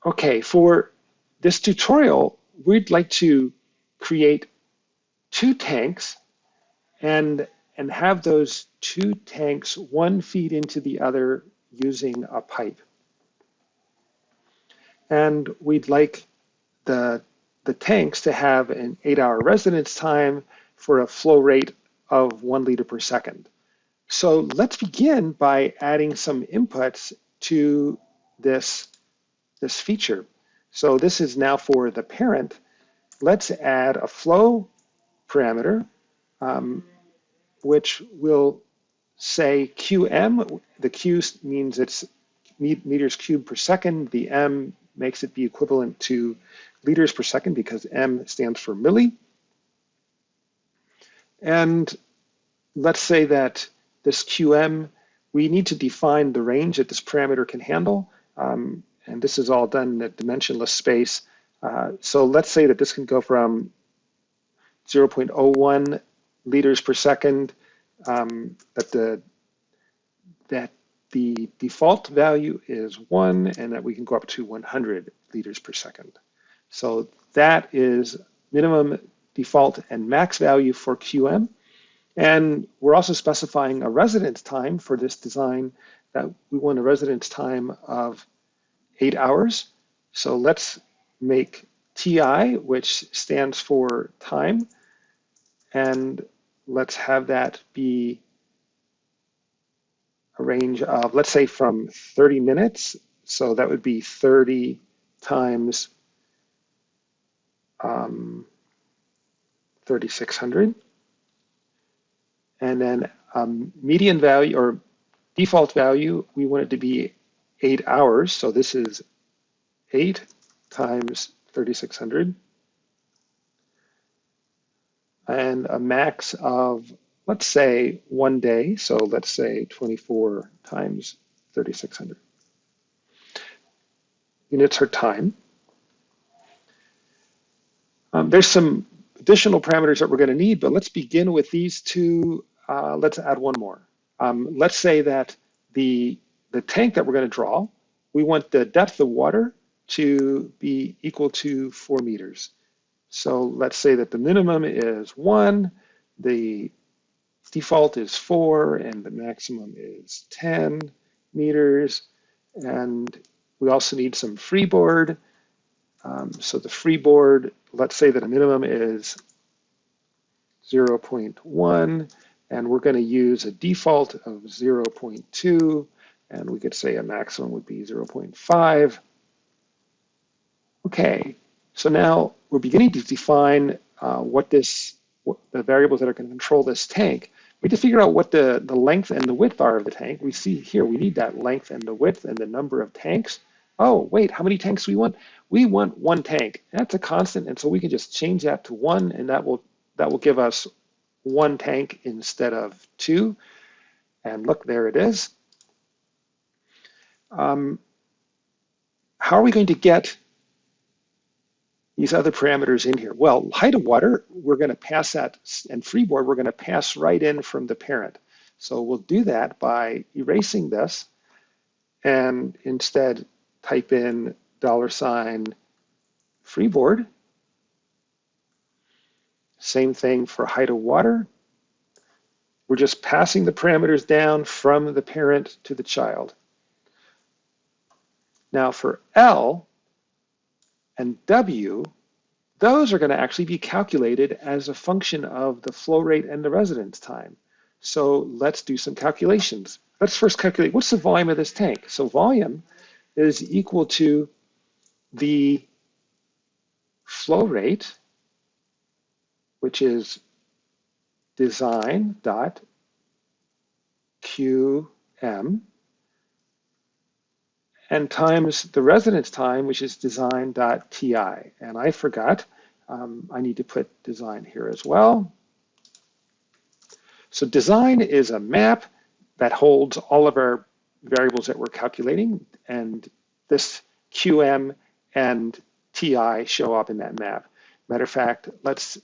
Okay, for this tutorial, we'd like to create two tanks and have those two tanks, one feed into the other using a pipe. And we'd like the tanks to have an 8-hour residence time for a flow rate of 1 liter per second. So let's begin by adding some inputs to this feature. So this is now for the parent. Let's add a flow parameter, which will say QM. The Q means it's meters cubed per second. The M makes it be equivalent to liters per second because M stands for milli. And let's say that this QM, we need to define the range that this parameter can handle. And this is all done in a dimensionless space. So let's say that this can go from 0.01 liters per second, that the default value is 1, and that we can go up to 100 liters per second. So that is minimum, default, and max value for QM. And we're also specifying a residence time for this design, that we want a residence time of 8 hours. So let's make TI, which stands for time, and let's have that be a range of, let's say, from 30 minutes. So that would be 30 times 3600. And then median value or default value, we want it to be 8 hours. So this is 8 times 3600. And a max of, let's say, 1 day. So let's say 24 times 3600. Units are time. There's some additional parameters that we're going to need, but let's begin with these two. Let's add one more. Let's say that the tank that we're going to draw, we want the depth of water to be equal to 4 meters. So let's say that the minimum is 1, the default is 4, and the maximum is 10 meters. And we also need some freeboard. So the freeboard, let's say that a minimum is 0.1, and we're going to use a default of 0.2, and we could say a maximum would be 0.5. Okay, so now we're beginning to define what the variables that are going to control this tank. We need to figure out what the length and the width are of the tank. We see here we need that length and the width and the number of tanks. Oh, wait, how many tanks do we want? We want 1 tank. That's a constant, and so we can just change that to 1, and that will give us 1 tank instead of 2. And look, there it is. How are we going to get these other parameters in here? Well, height of water, we're going to pass that, and freeboard, we're going to pass right in from the parent. So we'll do that by erasing this and instead type in $freeboard. Same thing for height of water. We're just passing the parameters down from the parent to the child. Now for L and W, those are going to actually be calculated as a function of the flow rate and the residence time. So let's do some calculations. Let's first calculate what's the volume of this tank. So volume is equal to the flow rate, which is design dot QM, and times the residence time, which is design dot TI. And I forgot, I need to put design here as well. So design is a map that holds all of our variables that we're calculating, and this QM and TI show up in that map. Matter of fact, let's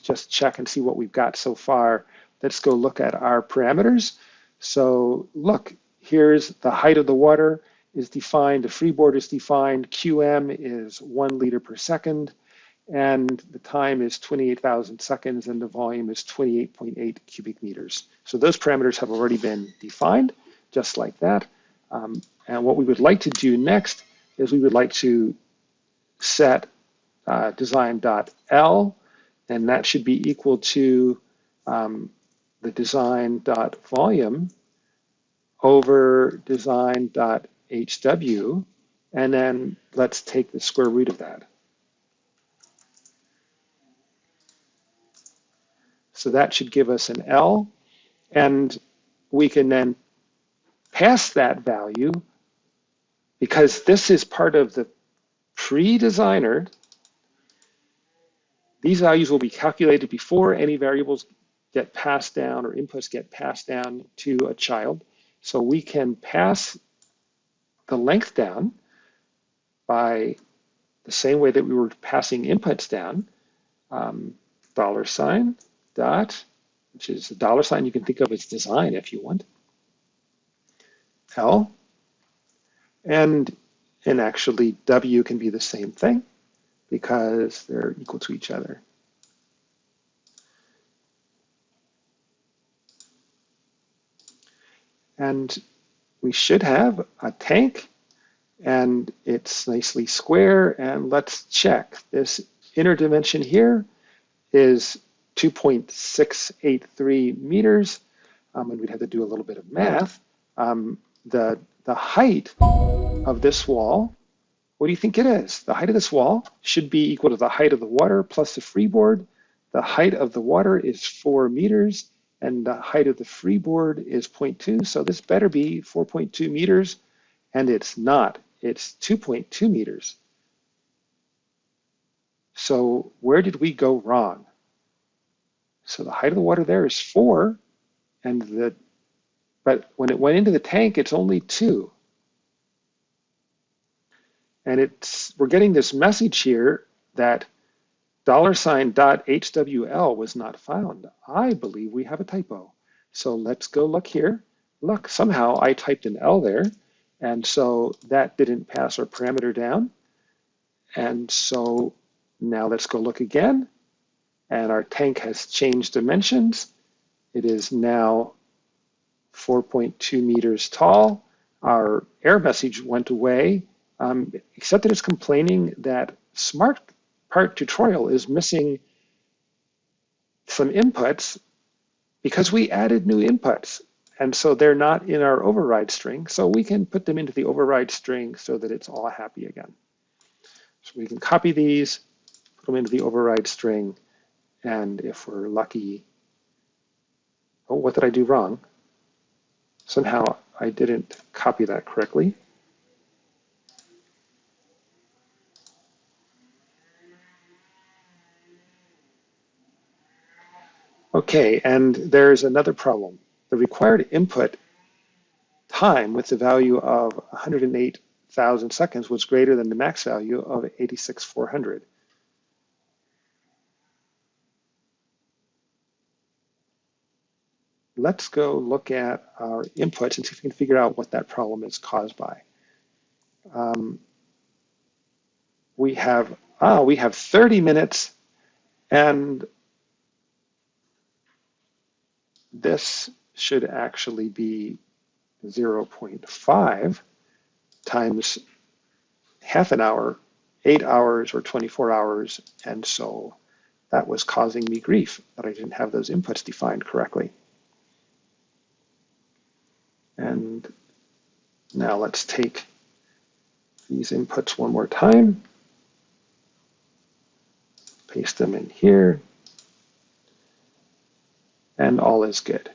just check and see what we've got so far. Let's go look at our parameters. So look, here's the height of the water, is defined, the freeboard is defined, QM is 1 liter per second, and the time is 28,000 seconds, and the volume is 28.8 cubic meters. So those parameters have already been defined, just like that. And what we would like to do next is we would like to set design.L, and that should be equal to the design.volume over design.hw, and then let's take the square root of that. So that should give us an L, and we can then pass that value, because this is part of the pre-designer. These values will be calculated before any variables get passed down or inputs get passed down to a child. So we can pass the length down by the same way that we were passing inputs down, $, dot, which is a $, you can think of as design if you want, L, and actually W can be the same thing because they're equal to each other. And we should have a tank, and it's nicely square, and let's check. This inner dimension here is 2.683 meters, and we'd have to do a little bit of math. The height of this wall, what do you think it is? The height of this wall should be equal to the height of the water plus the freeboard. The height of the water is 4 meters, and the height of the freeboard is 0.2, so this better be 4.2 meters, and it's not. It's 2.2 meters. So where did we go wrong? So the height of the water there is 4, but when it went into the tank, it's only 2. And we're getting this message here that $.HWL was not found. I believe we have a typo. So let's go look here. Look, somehow I typed an L there, and so that didn't pass our parameter down. And so now let's go look again, and our tank has changed dimensions. It is now 4.2 meters tall. Our error message went away, except that it's complaining that Smart Part Tutorial is missing some inputs because we added new inputs. And so they're not in our override string. So we can put them into the override string so that it's all happy again. So we can copy these, put them into the override string, and if we're lucky, oh, what did I do wrong? Somehow I didn't copy that correctly. Okay, and there's another problem. The required input time with the value of 108,000 seconds was greater than the max value of 86,400. Let's go look at our inputs and see if we can figure out what that problem is caused by. We have 30 minutes, and this should actually be 0.5 times half an hour, 8 hours, or 24 hours, and so that was causing me grief that I didn't have those inputs defined correctly. And now let's take these inputs one more time, paste them in here, and all is good.